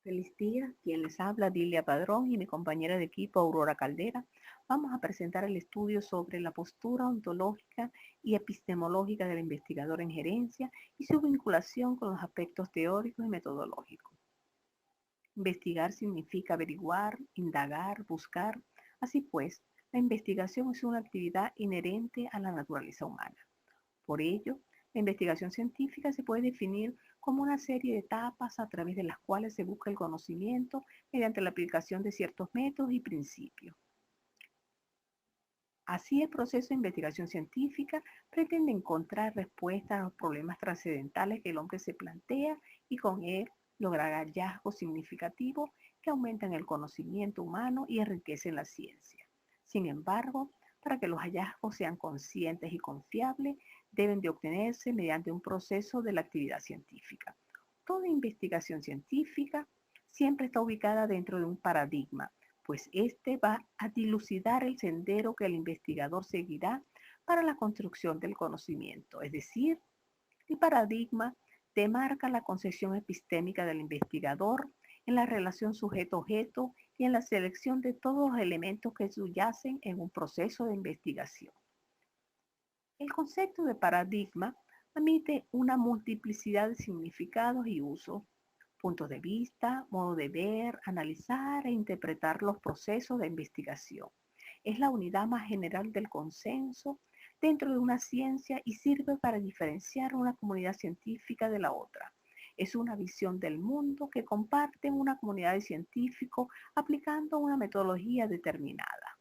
Feliz día, quien les habla Dilia Padrón y mi compañera de equipo Aurora Caldera. Vamos a presentar el estudio sobre la postura ontológica y epistemológica del investigador en gerencia y su vinculación con los aspectos teóricos y metodológicos. Investigar significa averiguar, indagar, buscar. Así pues, la investigación es una actividad inherente a la naturaleza humana. Por ello, la investigación científica se puede definir como una serie de etapas a través de las cuales se busca el conocimiento mediante la aplicación de ciertos métodos y principios. Así, el proceso de investigación científica pretende encontrar respuestas a los problemas trascendentales que el hombre se plantea y con él lograr hallazgos significativos que aumentan el conocimiento humano y enriquecen la ciencia. Sin embargo, para que los hallazgos sean conscientes y confiables, deben de obtenerse mediante un proceso de la actividad científica. Toda investigación científica siempre está ubicada dentro de un paradigma, pues este va a dilucidar el sendero que el investigador seguirá para la construcción del conocimiento. Es decir, el paradigma demarca la concepción epistémica del investigador en la relación sujeto-objeto y en la selección de todos los elementos que subyacen en un proceso de investigación. El concepto de paradigma admite una multiplicidad de significados y usos, puntos de vista, modo de ver, analizar e interpretar los procesos de investigación. Es la unidad más general del consenso dentro de una ciencia y sirve para diferenciar una comunidad científica de la otra. Es una visión del mundo que comparten una comunidad de científicos aplicando una metodología determinada.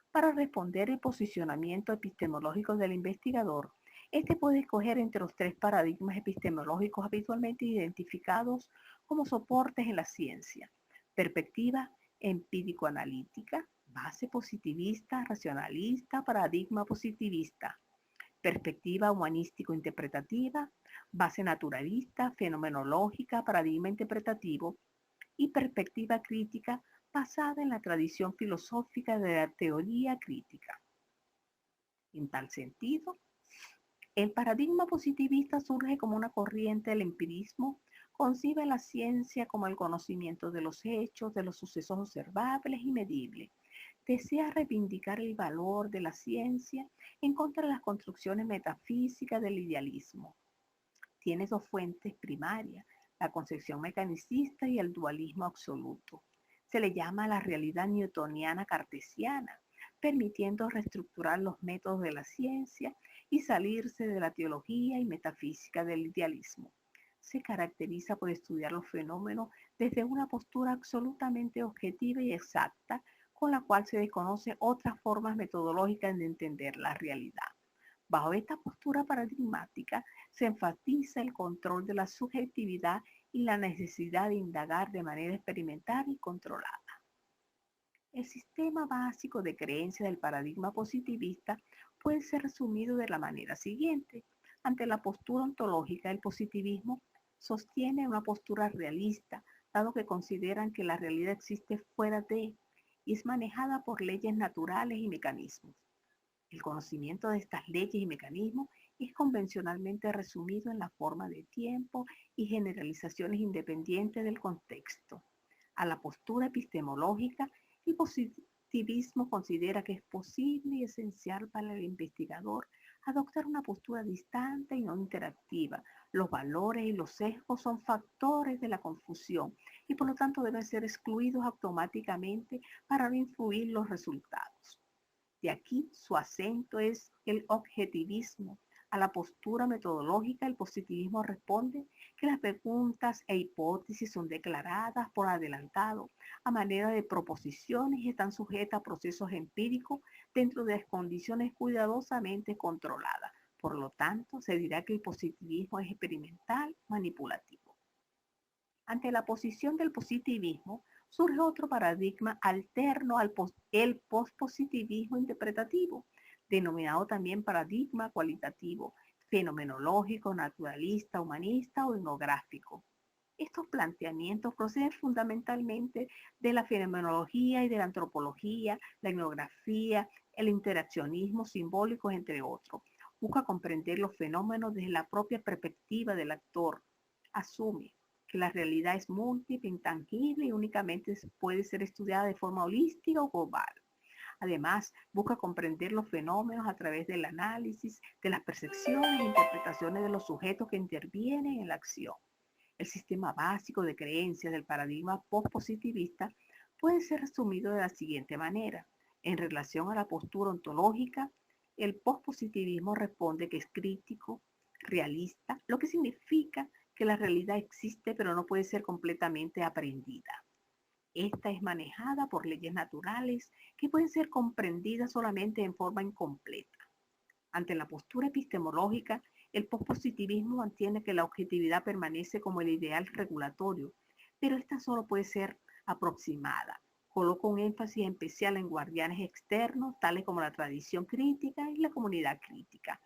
Para responder el posicionamiento epistemológico del investigador, este puede escoger entre los tres paradigmas epistemológicos habitualmente identificados como soportes en la ciencia: perspectiva empírico-analítica, base positivista, racionalista, paradigma positivista; perspectiva humanístico-interpretativa, base naturalista, fenomenológica, paradigma interpretativo; y perspectiva crítica basada en la tradición filosófica de la teoría crítica. En tal sentido, el paradigma positivista surge como una corriente del empirismo, concibe la ciencia como el conocimiento de los hechos, de los sucesos observables y medibles. Desea reivindicar el valor de la ciencia en contra de las construcciones metafísicas del idealismo. Tiene dos fuentes primarias: la concepción mecanicista y el dualismo absoluto. Se le llama la realidad newtoniana cartesiana, permitiendo reestructurar los métodos de la ciencia y salirse de la teología y metafísica del idealismo. Se caracteriza por estudiar los fenómenos desde una postura absolutamente objetiva y exacta, con la cual se desconoce otras formas metodológicas de entender la realidad. Bajo esta postura paradigmática se enfatiza el control de la subjetividad y la necesidad de indagar de manera experimental y controlada. El sistema básico de creencia del paradigma positivista puede ser resumido de la manera siguiente. Ante la postura ontológica, el positivismo sostiene una postura realista, dado que consideran que la realidad existe fuera de y es manejada por leyes naturales y mecanismos. El conocimiento de estas leyes y mecanismos es convencionalmente resumido en la forma de tiempo y generalizaciones independientes del contexto. A la postura epistemológica, el positivismo considera que es posible y esencial para el investigador adoptar una postura distante y no interactiva. Los valores y los sesgos son factores de la confusión y por lo tanto deben ser excluidos automáticamente para no influir en los resultados. De aquí su acento es el objetivismo. A la postura metodológica, el positivismo responde que las preguntas e hipótesis son declaradas por adelantado a manera de proposiciones y están sujetas a procesos empíricos dentro de condiciones cuidadosamente controladas. Por lo tanto, se dirá que el positivismo es experimental, manipulativo. Ante la posición del positivismo, surge otro paradigma alterno al el pospositivismo interpretativo, denominado también paradigma cualitativo, fenomenológico, naturalista, humanista o etnográfico. Estos planteamientos proceden fundamentalmente de la fenomenología y de la antropología, la etnografía, el interaccionismo simbólico, entre otros. Busca comprender los fenómenos desde la propia perspectiva del actor. Asume que la realidad es múltiple, intangible y únicamente puede ser estudiada de forma holística o global. Además, busca comprender los fenómenos a través del análisis de las percepciones e interpretaciones de los sujetos que intervienen en la acción. El sistema básico de creencias del paradigma postpositivista puede ser resumido de la siguiente manera. En relación a la postura ontológica, el postpositivismo responde que es crítico, realista, lo que significa que la realidad existe pero no puede ser completamente aprendida. Esta es manejada por leyes naturales que pueden ser comprendidas solamente en forma incompleta. Ante la postura epistemológica, el pospositivismo mantiene que la objetividad permanece como el ideal regulatorio, pero esta solo puede ser aproximada. Coloca un énfasis especial en guardianes externos, tales como la tradición crítica y la comunidad crítica.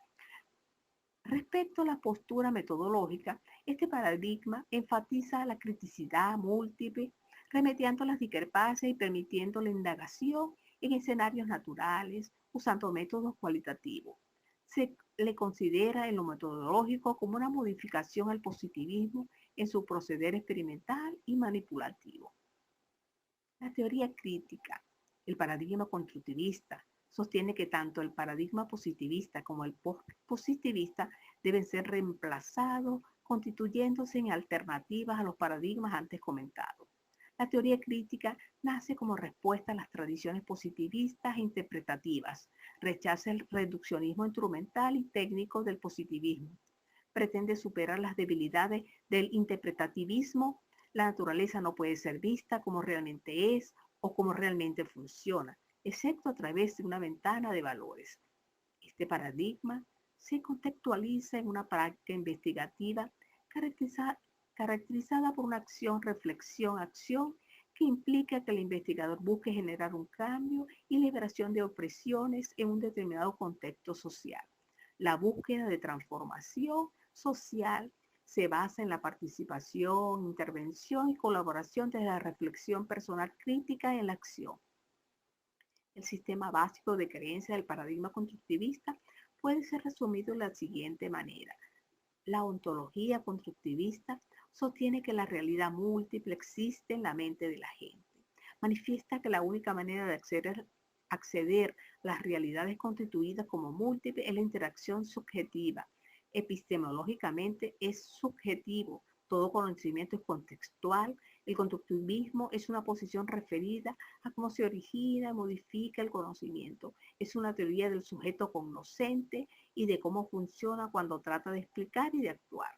Respecto a la postura metodológica, este paradigma enfatiza la criticidad múltiple, remediando las discrepancias y permitiendo la indagación en escenarios naturales, usando métodos cualitativos. Se le considera en lo metodológico como una modificación al positivismo en su proceder experimental y manipulativo. La teoría crítica, el paradigma constructivista, sostiene que tanto el paradigma positivista como el postpositivista deben ser reemplazados, constituyéndose en alternativas a los paradigmas antes comentados. La teoría crítica nace como respuesta a las tradiciones positivistas e interpretativas, rechaza el reduccionismo instrumental y técnico del positivismo, pretende superar las debilidades del interpretativismo. La naturaleza no puede ser vista como realmente es o como realmente funciona, excepto a través de una ventana de valores. Este paradigma se contextualiza en una práctica investigativa caracterizada por una acción, reflexión, acción que implica que el investigador busque generar un cambio y liberación de opresiones en un determinado contexto social. La búsqueda de transformación social se basa en la participación, intervención y colaboración desde la reflexión personal crítica en la acción. El sistema básico de creencia del paradigma constructivista puede ser resumido de la siguiente manera. La ontología constructivista sostiene que la realidad múltiple existe en la mente de la gente. Manifiesta que la única manera de acceder a las realidades constituidas como múltiples es la interacción subjetiva. Epistemológicamente es subjetivo, todo conocimiento es contextual. El constructivismo es una posición referida a cómo se origina y modifica el conocimiento. Es una teoría del sujeto cognoscente y de cómo funciona cuando trata de explicar y de actuar.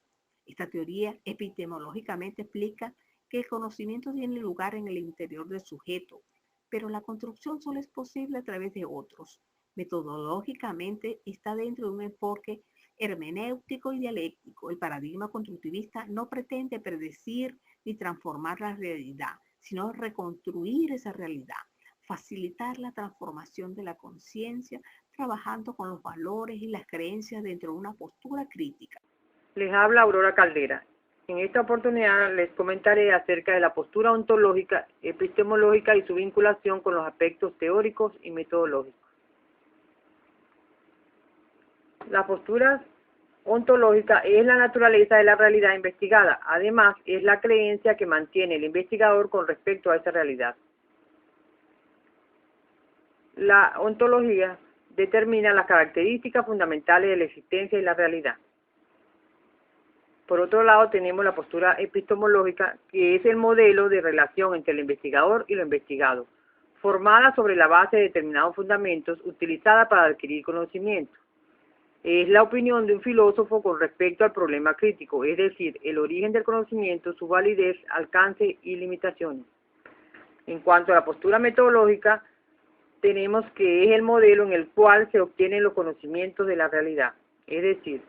Esta teoría epistemológicamente explica que el conocimiento tiene lugar en el interior del sujeto, pero la construcción solo es posible a través de otros. Metodológicamente está dentro de un enfoque hermenéutico y dialéctico. El paradigma constructivista no pretende predecir ni transformar la realidad, sino reconstruir esa realidad, facilitar la transformación de la conciencia, trabajando con los valores y las creencias dentro de una postura crítica. Les habla Aurora Caldera. En esta oportunidad les comentaré acerca de la postura ontológica, epistemológica y su vinculación con los aspectos teóricos y metodológicos. La postura ontológica es la naturaleza de la realidad investigada. Además, es la creencia que mantiene el investigador con respecto a esa realidad. La ontología determina las características fundamentales de la existencia y la realidad. Por otro lado, tenemos la postura epistemológica, que es el modelo de relación entre el investigador y lo investigado, formada sobre la base de determinados fundamentos utilizada para adquirir conocimiento. Es la opinión de un filósofo con respecto al problema crítico, es decir, el origen del conocimiento, su validez, alcance y limitaciones. En cuanto a la postura metodológica, tenemos que es el modelo en el cual se obtienen los conocimientos de la realidad, es decir,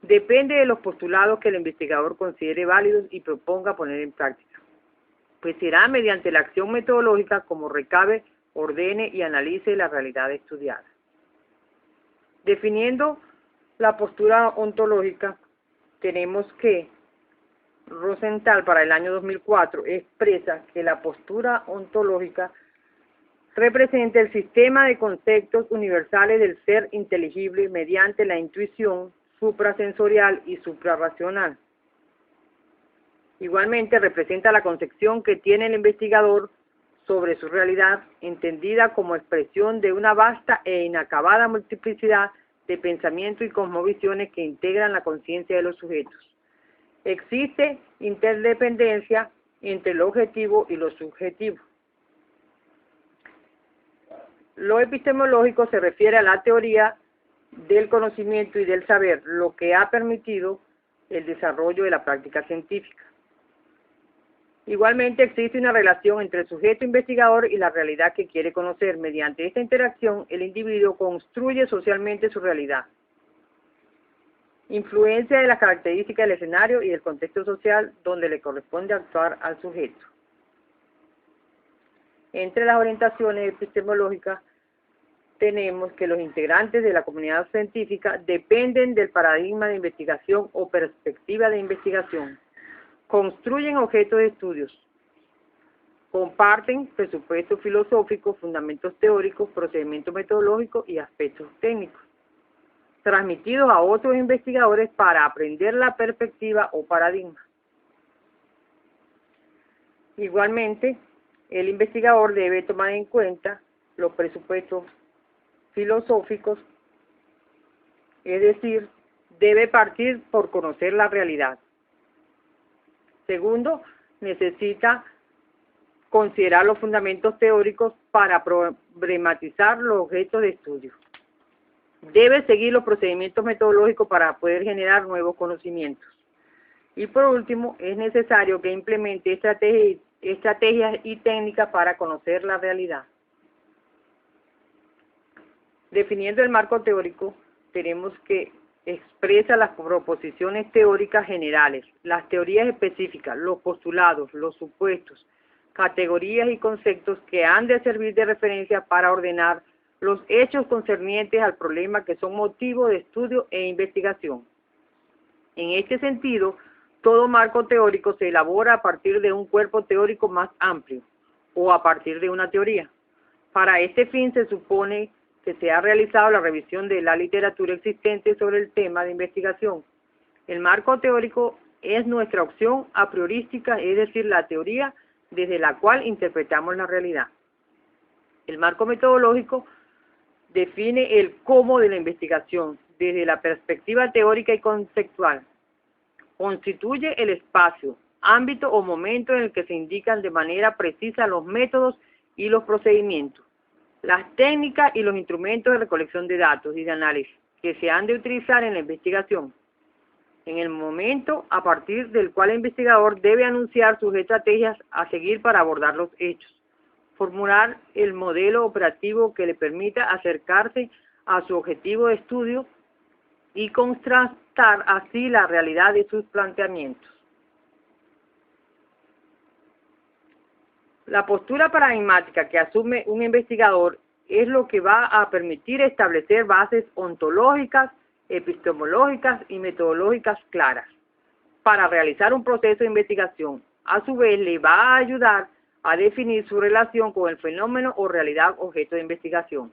depende de los postulados que el investigador considere válidos y proponga poner en práctica, pues será mediante la acción metodológica como recabe, ordene y analice la realidad estudiada. Definiendo la postura ontológica, tenemos que Rosenthal para el año 2004 expresa que la postura ontológica representa el sistema de conceptos universales del ser inteligible mediante la intuición suprasensorial y suprarracional. Igualmente representa la concepción que tiene el investigador sobre su realidad, entendida como expresión de una vasta e inacabada multiplicidad de pensamientos y cosmovisiones que integran la conciencia de los sujetos. Existe interdependencia entre lo objetivo y lo subjetivo. Lo epistemológico se refiere a la teoría del conocimiento y del saber, lo que ha permitido el desarrollo de la práctica científica. Igualmente existe una relación entre el sujeto investigador y la realidad que quiere conocer. Mediante esta interacción, el individuo construye socialmente su realidad. Influencia de las características del escenario y del contexto social donde le corresponde actuar al sujeto. Entre las orientaciones epistemológicas tenemos que los integrantes de la comunidad científica dependen del paradigma de investigación o perspectiva de investigación. Construyen objetos de estudios, comparten presupuestos filosóficos, fundamentos teóricos, procedimientos metodológicos y aspectos técnicos, transmitidos a otros investigadores para aprender la perspectiva o paradigma. Igualmente, el investigador debe tomar en cuenta los presupuestos filosóficos, es decir, debe partir por conocer la realidad. Segundo, necesita considerar los fundamentos teóricos para problematizar los objetos de estudio. Debe seguir los procedimientos metodológicos para poder generar nuevos conocimientos. Y por último, es necesario que implemente estrategias y técnicas para conocer la realidad. Definiendo el marco teórico, tenemos que expresa las proposiciones teóricas generales, las teorías específicas, los postulados, los supuestos, categorías y conceptos que han de servir de referencia para ordenar los hechos concernientes al problema que son motivo de estudio e investigación. En este sentido, todo marco teórico se elabora a partir de un cuerpo teórico más amplio o a partir de una teoría. Para este fin se supone que se ha realizado la revisión de la literatura existente sobre el tema de investigación. El marco teórico es nuestra opción a priorística, es decir, la teoría desde la cual interpretamos la realidad. El marco metodológico define el cómo de la investigación desde la perspectiva teórica y conceptual. Constituye el espacio, ámbito o momento en el que se indican de manera precisa los métodos y los procedimientos, las técnicas y los instrumentos de recolección de datos y de análisis que se han de utilizar en la investigación, en el momento a partir del cual el investigador debe anunciar sus estrategias a seguir para abordar los hechos, formular el modelo operativo que le permita acercarse a su objetivo de estudio y contrastar así la realidad de sus planteamientos. La postura paradigmática que asume un investigador es lo que va a permitir establecer bases ontológicas, epistemológicas y metodológicas claras para realizar un proceso de investigación. A su vez, le va a ayudar a definir su relación con el fenómeno o realidad objeto de investigación.